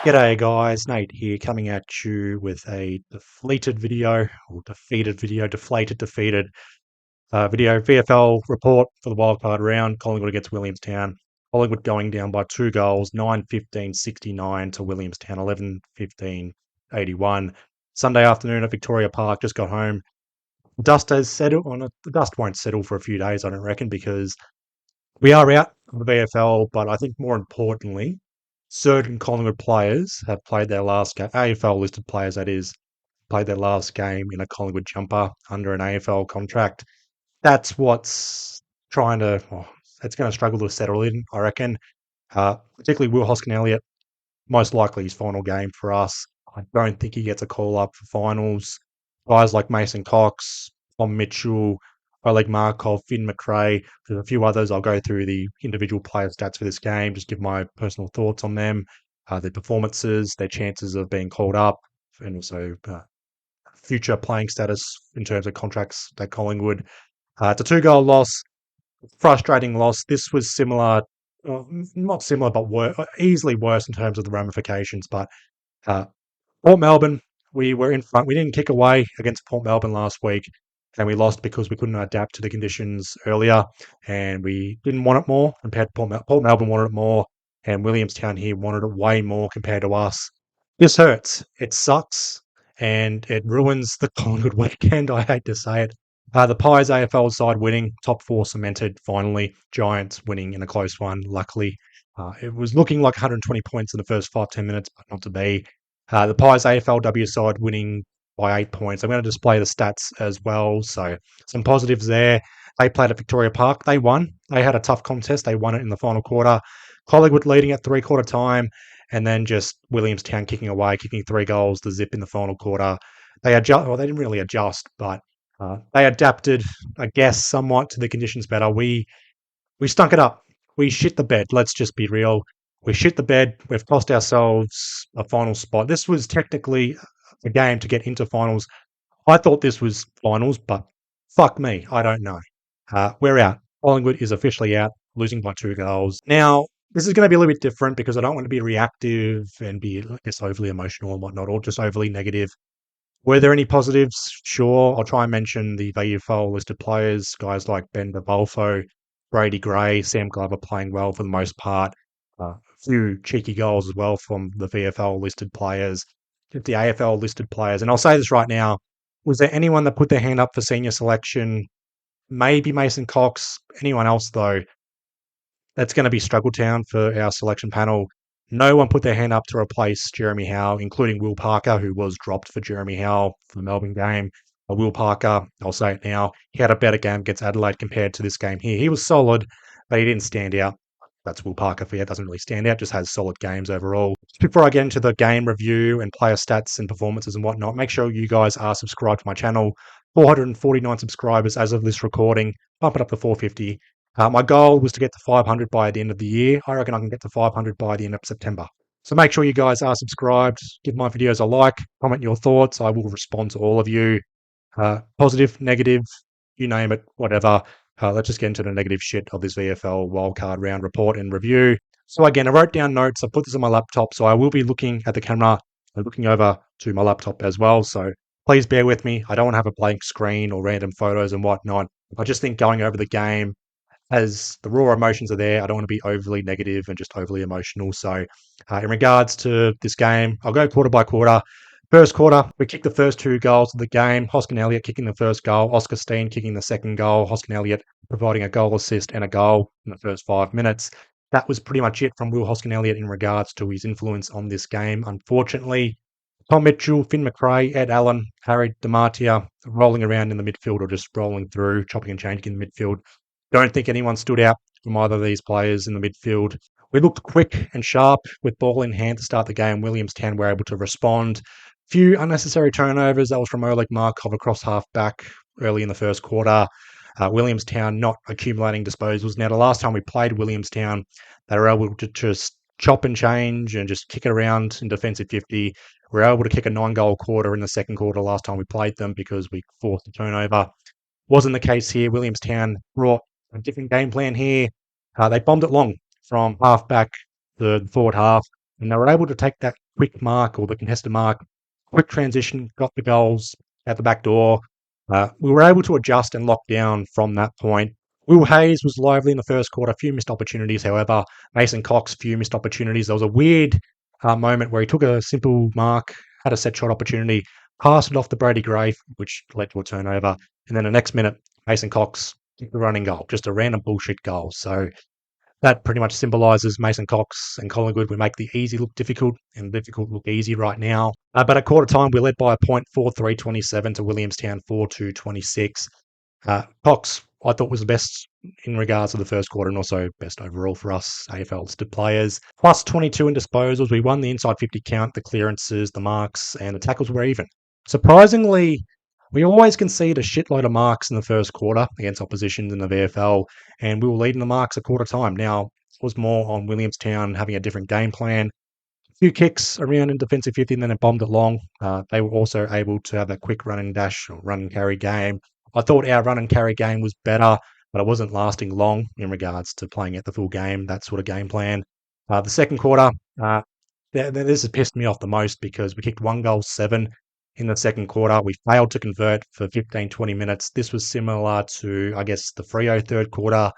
G'day guys, Nate here coming at you with a deflated video, or defeated video, defeated video. VFL report for the wildcard round, Collingwood against Williamstown. Collingwood going down by 2 goals, 9-15-69 to Williamstown, 11-15-81. Sunday afternoon at Victoria Park, just got home. Dust has settled on it. The dust won't settle for a few days, I don't reckon, because we are out of the VFL, but I think more importantly, certain Collingwood players have played their last game, AFL listed players that is, played their last game in a Collingwood jumper under an AFL contract. That's what's it's going to struggle to settle in, I reckon. Particularly Will Hoskin-Elliott, most likely his final game for us. I don't think he gets a call up for finals. Guys like Mason Cox, Tom Mitchell, Oleg Markov, Finn McRae, there's a few others. I'll go through the individual player stats for this game, just give my personal thoughts on them, their performances, their chances of being called up, and also future playing status in terms of contracts at Collingwood. It's a 2-goal loss, frustrating loss. This was similar, not similar, but easily worse in terms of the ramifications. But Port Melbourne, we were in front. We didn't kick away against Port Melbourne last week, and we lost because we couldn't adapt to the conditions earlier, and we didn't want it more compared to Port Melbourne wanted it more, and Williamstown here wanted it way more compared to us. This hurts. It sucks, and it ruins the Collingwood weekend. I hate to say it. The Pies AFL side winning, top 4 cemented finally. Giants winning in a close one, luckily. It was looking like 120 points in the first 5-10 minutes, but not to be. The Pies AFLW side winning by 8 points. I'm going to display the stats as well. So some positives there. They played at Victoria Park. They won. They had a tough contest. They won it in the final quarter. Collingwood leading at 3-quarter time, and then just Williamstown kicking away, kicking 3 goals to zip in the final quarter. They didn't really adjust, but they adapted, I guess, somewhat to the conditions better. We stunk it up. We shit the bed. Let's just be real. We shit the bed. We've cost ourselves a final spot. This was technically a game to get into finals. I thought this was finals, but fuck me. I don't know. We're out. Collingwood is officially out, losing by 2 goals. Now, this is going to be a little bit different because I don't want to be reactive and be, I guess, overly emotional and whatnot, or just overly negative. Were there any positives? Sure. I'll try and mention the VFL listed players, guys like Ben Bolfo, Brady Gray, Sam Glover playing well for the most part. A few cheeky goals as well from the VFL listed players, the AFL listed players. And I'll say this right now, was there anyone that put their hand up for senior selection? Maybe Mason Cox. Anyone else, though? That's going to be struggle town for our selection panel. No one put their hand up to replace Jeremy Howe, including Will Parker, who was dropped for Jeremy Howe for the Melbourne game. Will Parker, I'll say it now, he had a better game against Adelaide compared to this game here. He was solid, but he didn't stand out. That's Will Parker for you. It doesn't really stand out, just has solid games overall. Before I get into the game review and player stats and performances and whatnot, make sure you guys are subscribed to my channel. 449 subscribers as of this recording. Bump it up to 450. My goal was to get to 500 by the end of the year. I reckon I can get to 500 by the end of September. So make sure you guys are subscribed. Give my videos a like. Comment your thoughts. I will respond to all of you. Positive, negative, you name it, whatever. Let's just get into the negative shit of this VFL wildcard round report and review. So again, I wrote down notes. I put this on my laptop, so I will be looking at the camera and looking over to my laptop as well. So please bear with me. I don't want to have a blank screen or random photos and whatnot. I just think going over the game, as the raw emotions are there, I don't want to be overly negative and just overly emotional. So in regards to this game, I'll go quarter by quarter. First quarter, we kicked the first 2 goals of the game. Hoskin-Elliott kicking the first goal. Oscar Steen kicking the second goal. Hoskin-Elliott providing a goal assist and a goal in the first 5 minutes. That was pretty much it from Will Hoskin-Elliott in regards to his influence on this game. Unfortunately, Tom Mitchell, Finn McRae, Ed Allen, Harry DeMartia rolling around in the midfield or just rolling through, chopping and changing in the midfield. Don't think anyone stood out from either of these players in the midfield. We looked quick and sharp with ball in hand to start the game. Williamstown were able to respond. Few unnecessary turnovers. That was from Oleg Markov across half back early in the first quarter. Williamstown not accumulating disposals. Now, the last time we played Williamstown, they were able to just chop and change and just kick it around in defensive 50. We were able to kick a 9-goal quarter in the second quarter last time we played them because we forced a turnover. Wasn't the case here. Williamstown brought a different game plan here. They bombed it long from half back the forward half, and they were able to take that quick mark or the contested mark, quick transition, got the goals at the back door. We were able to adjust and lock down from that point. Will Hayes was lively in the first quarter, a few missed opportunities, however. Mason Cox, few missed opportunities. There was a weird moment where he took a simple mark, had a set shot opportunity, passed it off to Brady Gray, which led to a turnover. And then the next minute, Mason Cox kicked the running goal, just a random bullshit goal. So that pretty much symbolises Mason Cox and Collingwood. We make the easy look difficult and difficult look easy right now. But at quarter time, we led by a point, 4-3-27 to Williamstown, 4-2-26. Cox, I thought, was the best in regards to the first quarter and also best overall for us AFL listed players. Plus 22 in disposals. We won the inside 50 count, the clearances, the marks, and the tackles were even. Surprisingly, we always concede a shitload of marks in the first quarter against oppositions in the VFL, and we were leading the marks at quarter time. Now, it was more on Williamstown having a different game plan. A few kicks around in defensive 50 and then it bombed it long. They were also able to have a quick run and dash or run and carry game. I thought our run and carry game was better, but it wasn't lasting long in regards to playing at the full game, that sort of game plan. The second quarter, this has pissed me off the most because we kicked 1 goal 7 in the second quarter. We failed to convert for 15, 20 minutes. This was similar to, I guess, the Freo third quarter,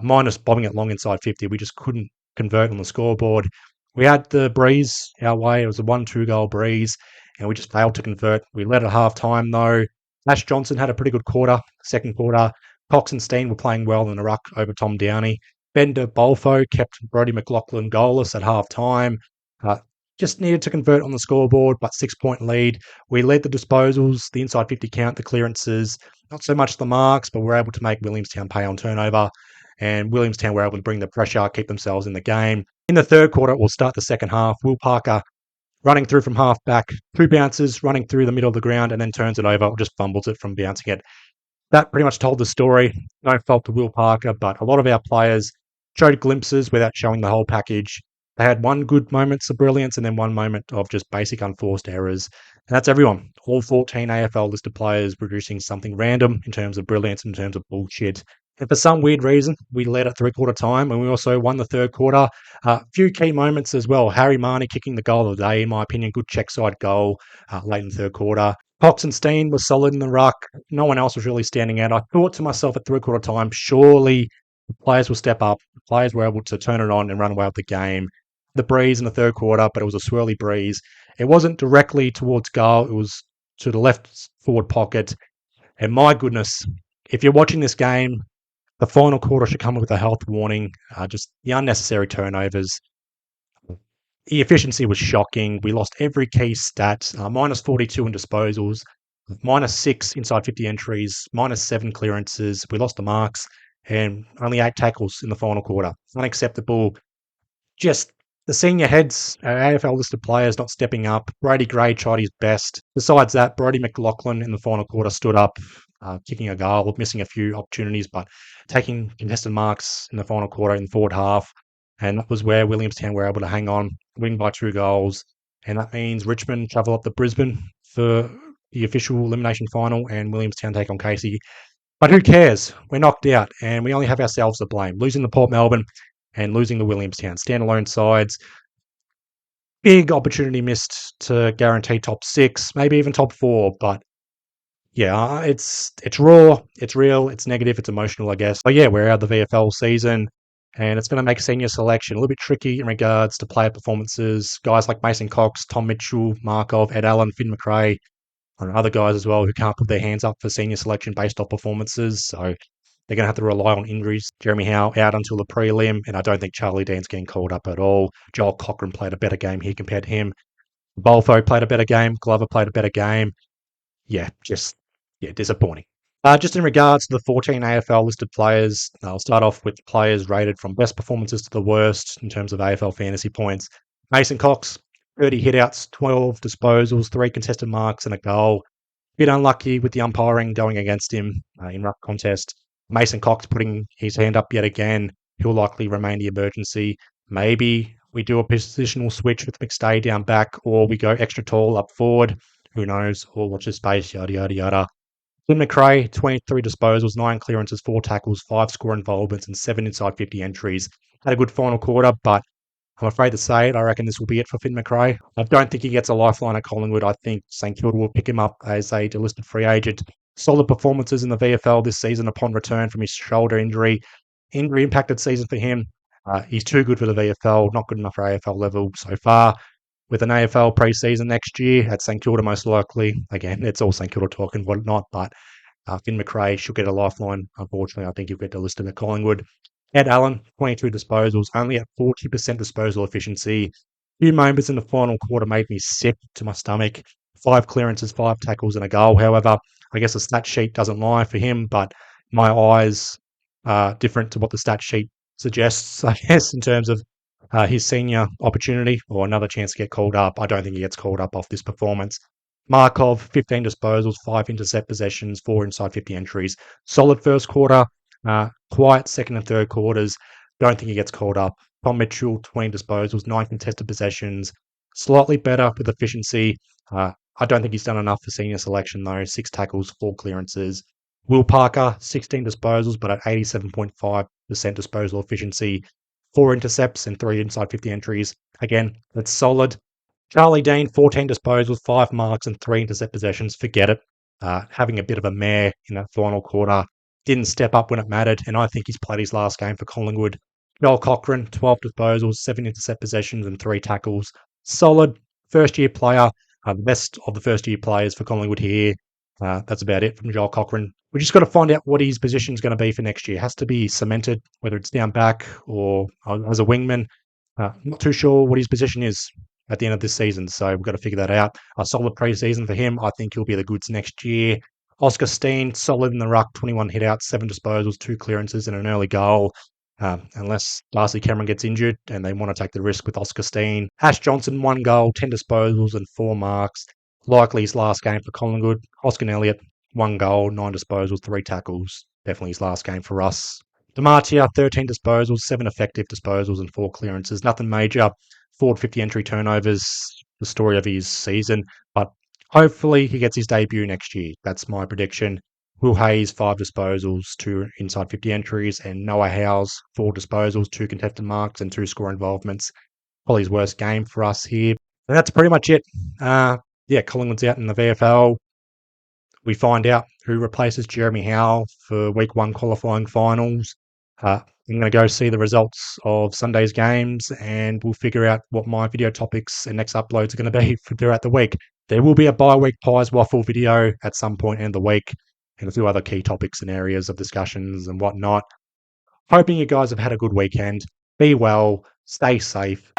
minus bombing it long inside 50. We just couldn't convert on the scoreboard. We had the breeze our way. It was a 1-2 goal breeze, and we just failed to convert. We led at half time, though. Ash Johnson had a pretty good quarter. Second quarter, Cox and Steen were playing well in the ruck over Tom Downey. Bender Bolfo kept Brodie McLaughlin goalless at half time. Just needed to convert on the scoreboard, but 6-point lead. We led the disposals, the inside 50 count, the clearances, not so much the marks, but we're able to make Williamstown pay on turnover. And Williamstown were able to bring the pressure, keep themselves in the game. In the third quarter, we'll start the second half. Will Parker running through from half back, 2 bounces, running through the middle of the ground, and then turns it over, or just fumbles it from bouncing it. That pretty much told the story. No fault to Will Parker, but a lot of our players showed glimpses without showing the whole package. They had one good moments of brilliance and then one moment of just basic unforced errors. And that's everyone. All 14 AFL listed players producing something random in terms of brilliance, in terms of bullshit. And for some weird reason, we led at 3-quarter time and we also won the third quarter. A few key moments as well. Harry Marnie kicking the goal of the day, in my opinion. Good check side goal late in the third quarter. Cox and Steen was solid in the ruck. No one else was really standing out. I thought to myself at 3-quarter time, surely the players will step up. The players were able to turn it on and run away with the game. The breeze in the third quarter, but it was a swirly breeze. It wasn't directly towards goal. It was to the left forward pocket. And my goodness, if you're watching this game, the final quarter should come with a health warning. Just the unnecessary turnovers. The efficiency was shocking. We lost every key stat. Minus 42 in disposals, minus 6 inside 50 entries, minus 7 clearances. We lost the marks and only 8 tackles in the final quarter. Unacceptable. Just the senior heads, AFL listed players not stepping up. Brady Gray tried his best. Besides that, Brodie McLaughlin in the final quarter stood up, kicking a goal, missing a few opportunities, but taking contested marks in the final quarter in the forward half. And that was where Williamstown were able to hang on, win by 2 goals. And that means Richmond travel up to Brisbane for the official elimination final and Williamstown take on Casey. But who cares? We're knocked out and we only have ourselves to blame. Losing the Port Melbourne and losing the Williamstown standalone sides. Big opportunity missed to guarantee top 6, maybe even top 4. But yeah, it's raw, it's real, it's negative, it's emotional, I guess. But yeah, we're out of the VFL season. And it's going to make senior selection a little bit tricky in regards to player performances. Guys like Mason Cox, Tom Mitchell, Markov, Ed Allen, Finn McRae, and other guys as well who can't put their hands up for senior selection based off performances. So they're going to have to rely on injuries. Jeremy Howe out until the prelim, and I don't think Charlie Dean's getting called up at all. Joel Cochran played a better game here compared to him. Bolfo played a better game. Glover played a better game. Yeah, disappointing. Just in regards to the 14 AFL listed players, I'll start off with players rated from best performances to the worst in terms of AFL fantasy points. Mason Cox, 30 hitouts, 12 disposals, 3 contested marks and a goal. Bit unlucky with the umpiring going against him in ruck contest. Mason Cox putting his hand up yet again. He'll likely remain the emergency. Maybe we do a positional switch with McStay down back, or we go extra tall up forward. Who knows? Or watch his space, yada, yada, yada. Tim McRae, 23 disposals, 9 clearances, 4 tackles, 5 score involvements, and 7 inside 50 entries. Had a good final quarter, but I'm afraid to say it. I reckon this will be it for Finn Macrae. I don't think he gets a lifeline at Collingwood. I think St Kilda will pick him up as a delisted free agent. Solid performances in the VFL this season upon return from his shoulder injury. Injury impacted season for him. He's too good for the VFL, not good enough for AFL level so far. With an AFL pre-season next year at St Kilda, most likely. Again, it's all St Kilda talking, whatnot, but Finn Macrae should get a lifeline. Unfortunately, I think he'll get delisted at Collingwood. Ed Allen, 22 disposals, only at 40% disposal efficiency. Few moments in the final quarter made me sick to my stomach. 5 clearances, 5 tackles, and a goal. However, I guess the stat sheet doesn't lie for him, but my eyes are different to what the stat sheet suggests, I guess, in terms of his senior opportunity or another chance to get called up. I don't think he gets called up off this performance. Markov, 15 disposals, 5 intercept possessions, 4 inside 50 entries. Solid first quarter, quiet second and third quarters. Don't think he gets called up. Tom Mitchell, 20 disposals, 9 contested possessions. Slightly better with efficiency. I don't think he's done enough for senior selection, though. 6 tackles, 4 clearances. Will Parker, 16 disposals, but at 87.5% disposal efficiency. 4 intercepts and 3 inside 50 entries. Again, that's solid. Charlie Dean, 14 disposals, 5 marks, and 3 intercept possessions. Forget it. Having a bit of a mare in that final quarter. Didn't step up when it mattered, and I think he's played his last game for Collingwood. Joel Cochran, 12 disposals, 7 intercept possessions, and 3 tackles. Solid first-year player. The best of the first-year players for Collingwood here. That's about it from Joel Cochran. We just got to find out what his position is going to be for next year. It has to be cemented, whether it's down back or as a wingman. I'm not too sure what his position is at the end of this season, so we've got to figure that out. A solid pre-season for him. I think he'll be the goods next year. Oscar Steen, solid in the ruck, 21 hitouts, 7 disposals, 2 clearances, and an early goal. Unless Darcy Cameron gets injured and they want to take the risk with Oscar Steen. Ash Johnson, 1 goal, 10 disposals, and 4 marks. Likely his last game for Collingwood. Oscar Elliott, 1 goal, 9 disposals, 3 tackles. Definitely his last game for us. Demartia, 13 disposals, 7 effective disposals, and 4 clearances. Nothing major. Forward 50 entry turnovers, the story of his season. But hopefully he gets his debut next year. That's my prediction. Will Hayes, 5 disposals, 2 inside 50 entries, and Noah Howes, 4 disposals, 2 contested marks, and 2 score involvements. Probably his worst game for us here. And that's pretty much it. Collingwood's out in the VFL. We find out who replaces Jeremy Howe for week 1 qualifying finals. I'm going to go see the results of Sunday's games, and we'll figure out what my video topics and next uploads are going to be throughout the week. There will be a bi-week Pies Waffle video at some point in the week, and a few other key topics and areas of discussions and whatnot. Hoping you guys have had a good weekend. Be well, stay safe.